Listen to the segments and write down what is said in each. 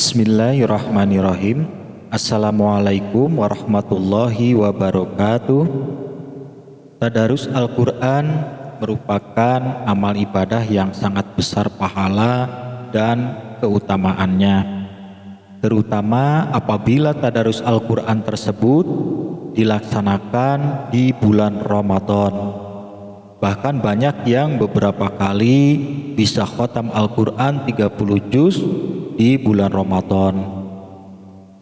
Bismillahirrahmanirrahim. Assalamualaikum warahmatullahi wabarakatuh. Tadarus Al-Quran merupakan amal ibadah yang sangat besar pahala dan keutamaannya, terutama apabila tadarus Al-Quran tersebut dilaksanakan di bulan Ramadan. Bahkan banyak yang beberapa kali bisa khatam Al-Quran 30 juz di bulan Ramadan.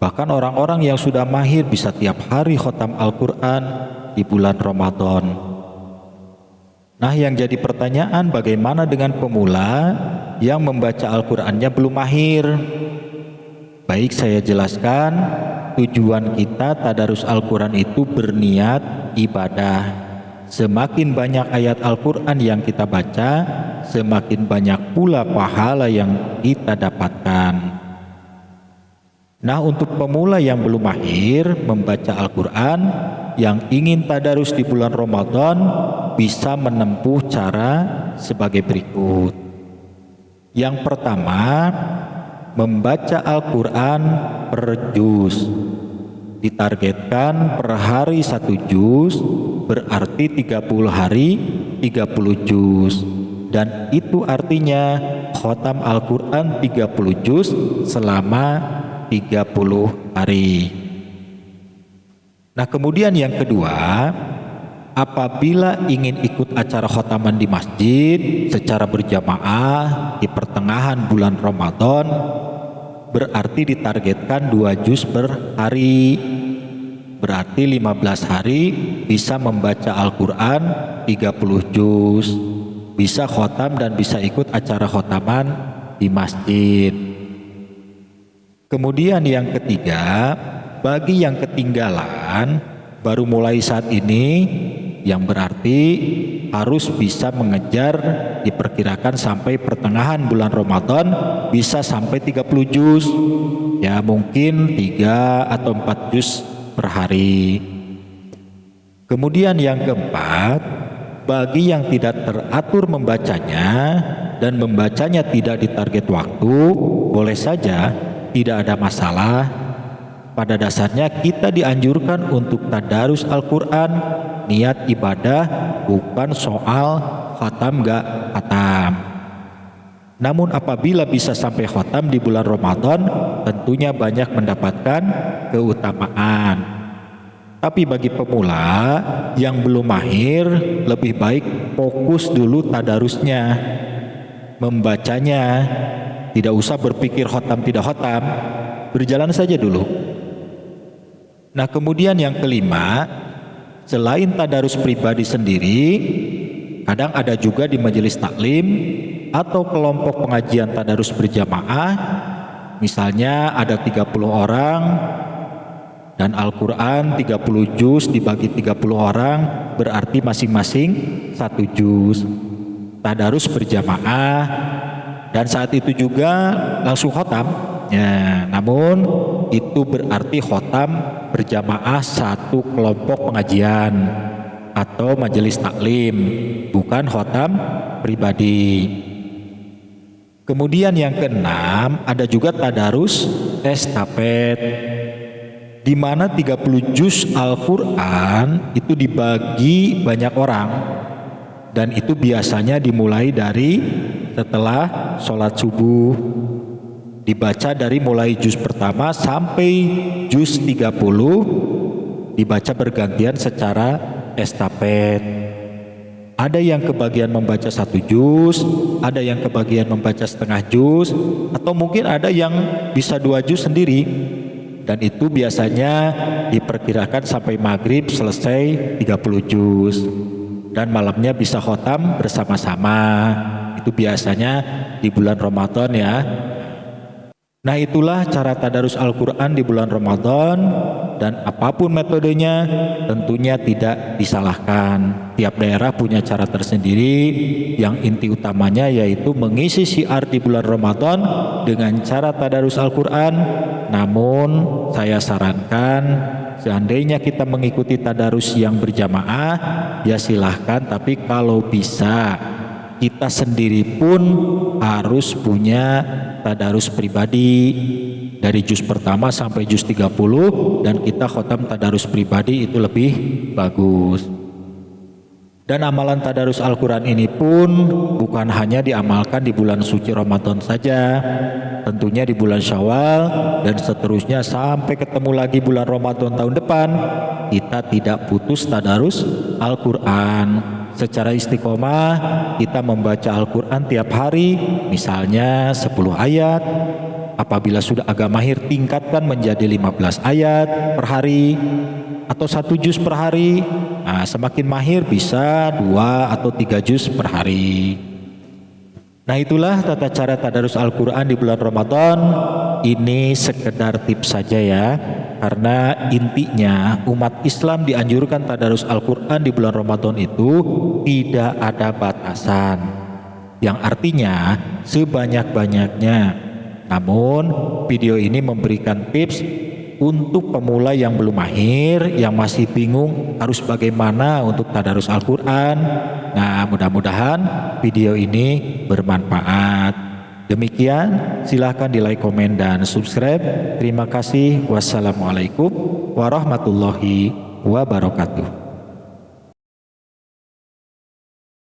Bahkan orang-orang yang sudah mahir bisa tiap hari khatam Al-Quran di bulan Ramadan. Nah, yang jadi pertanyaan, bagaimana dengan pemula yang membaca Al-Qurannya belum mahir? Baik, saya jelaskan. Tujuan kita tadarus Al-Quran itu berniat ibadah. Semakin banyak ayat Al-Quran yang kita baca, semakin banyak pula pahala yang kita dapatkan. Nah, untuk pemula yang belum mahir membaca Al-Quran, yang ingin tadarus di bulan Ramadan, bisa menempuh cara sebagai berikut. Yang pertama, membaca Al-Quran per juz. Ditargetkan per hari 1 juz, berarti 30 hari 30 juz. Dan itu artinya khatam Al-Quran 30 juz selama 30 hari. Nah, kemudian yang kedua, apabila ingin ikut acara khataman di masjid secara berjamaah di pertengahan bulan Ramadan, berarti ditargetkan 2 juz per hari. Berarti 15 hari bisa membaca Al-Quran 30 juz, bisa khotam dan bisa ikut acara khotaman di masjid. Kemudian yang ketiga, bagi yang ketinggalan baru mulai saat ini, yang berarti harus bisa mengejar, diperkirakan sampai pertengahan bulan Ramadan bisa sampai 30 juz. Ya, mungkin 3 atau 4 juz per hari. Kemudian yang keempat, bagi yang tidak teratur membacanya dan membacanya tidak ditarget waktu, boleh saja, tidak ada masalah. Pada dasarnya kita dianjurkan untuk tadarus Al-Quran, niat ibadah, bukan soal khatam gak khatam. Namun apabila bisa sampai khatam di bulan Ramadan, tentunya banyak mendapatkan keutamaan. Tapi bagi pemula yang belum mahir, lebih baik fokus dulu tadarusnya, membacanya. Tidak usah berpikir khatam tidak khatam, berjalan saja dulu. Nah, kemudian yang kelima, selain tadarus pribadi sendiri, kadang ada juga di majelis taklim atau kelompok pengajian tadarus berjamaah. Misalnya ada 30 orang dan Al-Quran 30 juz dibagi 30 orang, berarti masing-masing 1 juz. Tadarus berjamaah, dan saat itu juga langsung khotam. Ya, namun itu berarti khotam berjamaah satu kelompok pengajian atau majelis taklim, bukan khotam pribadi. Kemudian yang keenam, ada juga tadarus estafet, di mana 30 juz Al-Quran itu dibagi banyak orang, dan itu biasanya dimulai dari setelah sholat subuh. Dibaca dari mulai juz pertama sampai juz 30, dibaca bergantian secara estafet. Ada yang kebagian membaca 1 juz, ada yang kebagian membaca setengah juz, atau mungkin ada yang bisa 2 juz sendiri. Dan itu biasanya diperkirakan sampai maghrib selesai 30 juz. Dan malamnya bisa khotam bersama-sama. Itu biasanya di bulan Ramadan ya. Nah, itulah cara tadarus Al-Quran di bulan Ramadan, dan apapun metodenya tentunya tidak disalahkan. Tiap daerah punya cara tersendiri. Yang inti utamanya yaitu mengisi syiar di bulan Ramadan dengan cara tadarus Al-Quran. Namun saya sarankan, seandainya kita mengikuti tadarus yang berjamaah, ya silahkan, tapi kalau bisa kita sendiri pun harus punya tadarus pribadi dari juz pertama sampai juz 30, dan kita khotam tadarus pribadi itu lebih bagus. Dan amalan tadarus Al-Quran ini pun bukan hanya diamalkan di bulan suci Ramadan saja, tentunya di bulan Syawal dan seterusnya sampai ketemu lagi bulan Ramadan tahun depan, kita tidak putus tadarus Al-Quran. Secara istiqomah kita membaca Al-Quran tiap hari, misalnya 10 ayat. Apabila sudah agak mahir, tingkatkan menjadi 15 ayat per hari atau 1 juz per hari. Nah, semakin mahir bisa 2 atau 3 juz per hari. Nah, itulah tata cara tadarus Al-Quran di bulan Ramadan. Ini sekedar tips saja ya, karena intinya umat Islam dianjurkan tadarus Al-Quran di bulan Ramadan itu tidak ada batasan, yang artinya sebanyak-banyaknya. Namun video ini memberikan tips untuk pemula yang belum mahir, yang masih bingung harus bagaimana untuk tadarus Al-Quran. Nah, mudah-mudahan video ini bermanfaat. Demikian, silahkan di like, komen, dan subscribe. Terima kasih. Wassalamualaikum warahmatullahi wabarakatuh.